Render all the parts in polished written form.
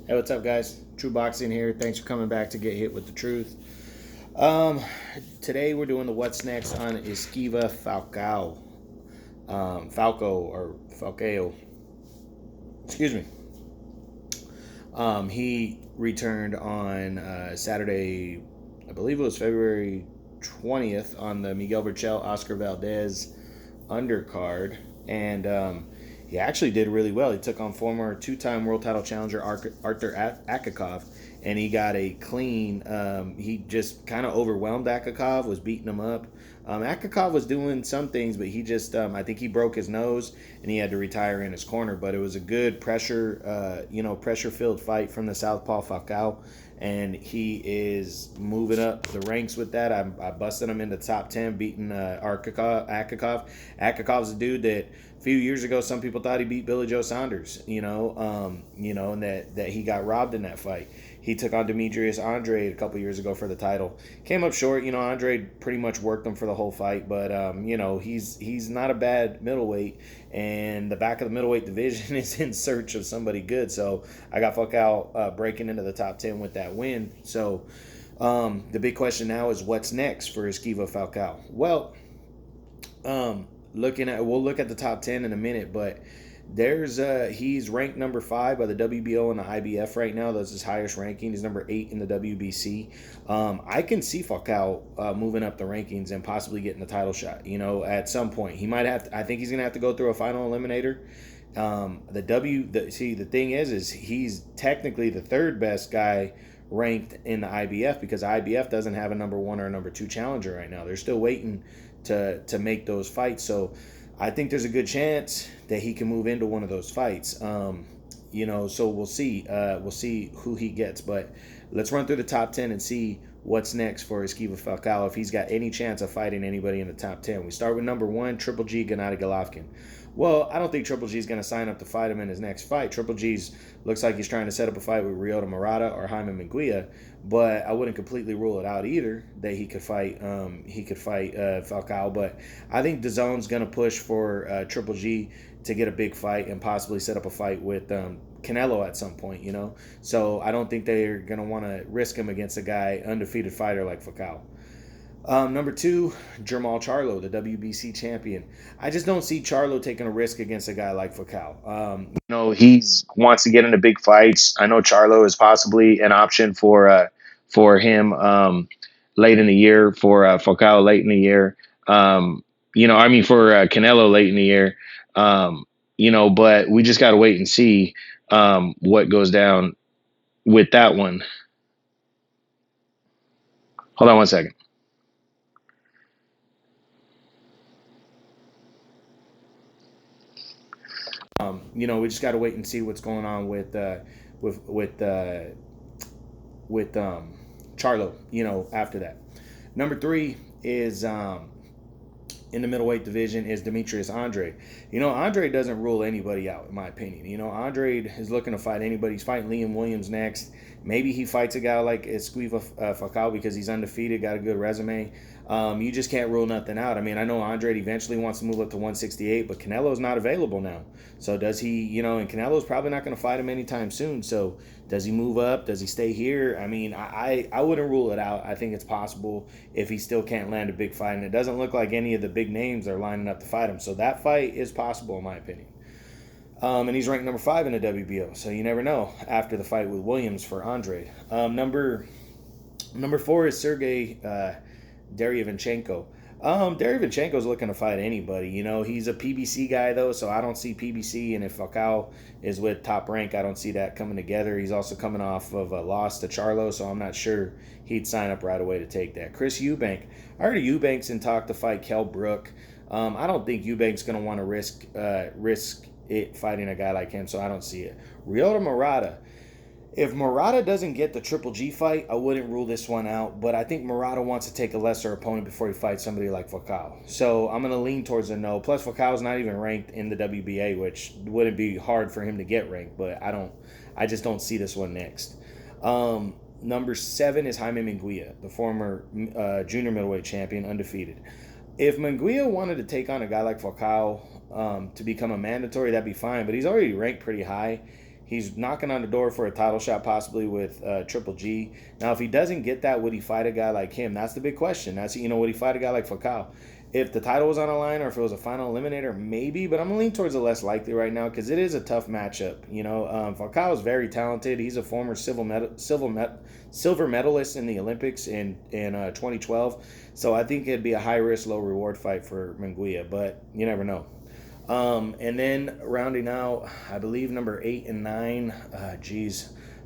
Hey, what's up, guys? True Boxing here. Thanks for coming back to get hit with the truth. Um, Today we're doing the what's next on Esquiva Falcao, Falco or Falcao. Excuse me. He returned on Saturday, I believe it was February 20th on the Miguel Berchel Oscar Valdez undercard, and he actually did really well. He took on former two-time world title challenger Arthur Akakov, and he got a clean. He just kind of overwhelmed Akakov, was beating him up. Akakov was doing some things, but he just, I think he broke his nose and he had to retire in his corner. But it was a good pressure-filled fight from the Southpaw Falcao, and he is moving up the ranks with that. I busted him into top 10, beating Akakov. Akakov's a dude that a few years ago some people thought he beat Billy Joe Saunders, and that he got robbed in that fight. He took on Demetrius Andre a couple years ago for the title. Came up short. Andre pretty much worked him for the whole fight, but he's not a bad middleweight, and the back of the middleweight division is in search of somebody good. So I got Falcao breaking into the top 10 with that win. So the big question now is what's next for Esquiva Falcao? Well, we'll look at the top 10 in a minute, but he's ranked number 5 by the WBO and the IBF right now. That's his highest ranking. He's number 8 in the WBC. I can see Falcao moving up the rankings and possibly getting the title shot. At some point he might have to, I think he's gonna have to go through a final eliminator. The thing is he's technically the third best guy ranked in the IBF, because the IBF doesn't have a number 1 or a number 2 challenger right now. They're still waiting to make those fights. So I think there's a good chance that he can move into one of those fights. So we'll see. We'll see who he gets. But let's run through the top 10 and see what's next for Esquiva Falcao, if he's got any chance of fighting anybody in the top 10. We start with number 1, Triple G Gennady Golovkin. Well, I don't think Triple G is going to sign up to fight him in his next fight. Triple G's looks like he's trying to set up a fight with Ryota Murata or Jaime Minguia, but I wouldn't completely rule it out either that he could fight. Falcao, but I think DAZN's going to push for Triple G to get a big fight and possibly set up a fight with Canelo at some point. So I don't think they're going to want to risk him against a guy undefeated fighter like Falcao. Number 2, Jermall Charlo, the WBC champion. I just don't see Charlo taking a risk against a guy like Falcao. He wants to get into big fights. I know Charlo is possibly an option for him late in the year, for Falcao late in the year. For Canelo late in the year. But we just got to wait and see what goes down with that one. Hold on one second. We just got to wait and see what's going on with Charlo. After that, number 3 is in the middleweight division is Demetrius Andre. Andre doesn't rule anybody out, in my opinion. Andre is looking to fight anybody. He's fighting Liam Williams next. Maybe he fights a guy like Esquiva Falcao because he's undefeated, got a good resume. You just can't rule nothing out. I know Andre eventually wants to move up to 168, but Canelo's not available now. So does he, and Canelo's probably not going to fight him anytime soon. So does he move up? Does he stay here? I wouldn't rule it out. I think it's possible if he still can't land a big fight. And it doesn't look like any of the big names are lining up to fight him. So that fight is possible, in my opinion. And he's ranked number 5 in the WBO. So you never know after the fight with Williams for Andre. Number 4 is Sergey Derevyanchenko. Derevyanchenko's looking to fight anybody. He's a PBC guy, though, so I don't see PBC. And if Falcao is with Top Rank, I don't see that coming together. He's also coming off of a loss to Charlo, so I'm not sure he'd sign up right away to take that. Chris Eubank. I heard Eubank's in talk to fight Kell Brook. I don't think Eubank's going to want to risk it fighting a guy like him, so I don't see it. Ryota Murata. If Murata doesn't get the Triple G fight, I wouldn't rule this one out. But I think Murata wants to take a lesser opponent before he fights somebody like Falcao. So I'm going to lean towards a no. Plus, Falcao's not even ranked in the WBA, which wouldn't be hard for him to get ranked. But I just don't see this one next. Number 7 is Jaime Minguia, the former junior middleweight champion, undefeated. If Minguia wanted to take on a guy like Falcao to become a mandatory, that'd be fine. But he's already ranked pretty high. He's knocking on the door for a title shot, possibly with Triple G. Now, if he doesn't get that, would he fight a guy like him? That's the big question. That's, would he fight a guy like Falcao? If the title was on the line or if it was a final eliminator, maybe. But I'm going to lean towards the less likely right now because it is a tough matchup. Falcao is very talented. He's a former silver medalist in the Olympics in 2012. So I think it'd be a high-risk, low-reward fight for Minguia. But you never know. And then rounding out, I believe number 8 and 9.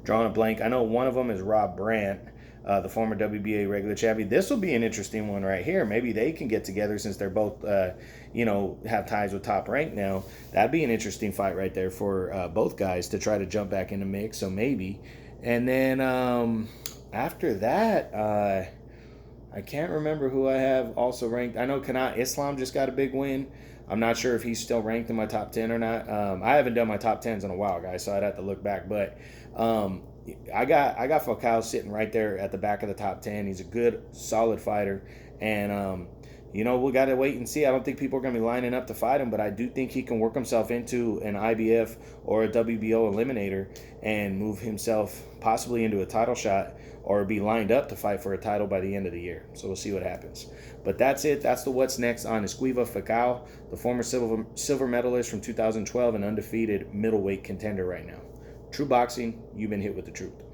Drawing a blank. I know one of them is Rob Brandt, the former WBA regular champion. This will be an interesting one right here. Maybe they can get together since they're both, have ties with Top Rank now. That'd be an interesting fight right there for both guys to try to jump back in the mix. So maybe. And then after that, I can't remember who I have also ranked. I know Kanat Islam just got a big win. I'm not sure if he's still ranked in my top 10 or not. I haven't done my top 10s in a while, guys, so I'd have to look back. But I got Falcao sitting right there at the back of the top 10. He's a good, solid fighter. And, we got to wait and see. I don't think people are going to be lining up to fight him, but I do think he can work himself into an IBF or a WBO eliminator and move himself possibly into a title shot or be lined up to fight for a title by the end of the year. So we'll see what happens. But that's it. That's the what's next on Esquiva Falcao, the former silver medalist from 2012 and undefeated middleweight contender right now. True boxing, you've been hit with the truth.